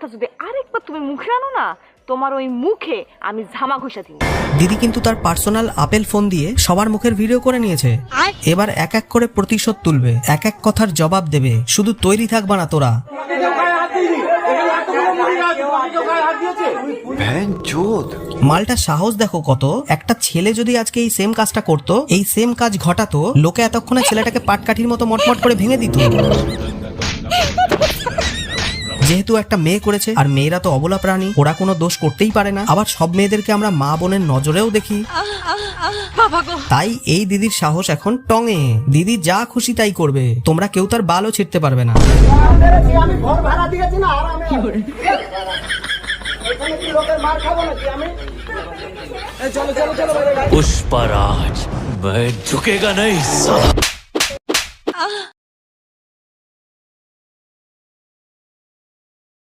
কথা যদি আরেকবার তুমি মুখে আনো না, তোমার ওই মুখে আমি ঝামা ঘষা দিই। দিদি কিন্তু তার পার্সোনাল আপেল ফোন দিয়ে সবার মুখের ভিডিও করে নিয়েছে। এবার এক এক করে প্রতিশোধ তুলবে, এক এক কথার জবাব দেবে। শুধু তৈরি থাকবা না তোরা। মালটা সাহস দেখো কত। একটা ছেলে যদি আজকে এই সেম কাজটা করতো, এই সেম কাজ ঘটাতো, লোকে এতক্ষণে ছেলেটাকে পাটকাঠির মতো মটমট করে ভেঙে দিত। যেহেতু একটা মেয়ে করেছে, আর মেয়েরা তো অবলা প্রাণী, ওরা কোনো দোষ করতেই পারে না। আবার সব মেয়েদেরকে আমরা মা বোনের নজরেও দেখি। তাই এই দিদির সাহস এখন টঙে। দিদি যা খুশি তাই করবে, তোমরা কেউ তার বালও ছিঁড়তে পারবে না। पुष्पराज मैं झुकेगा नहीं।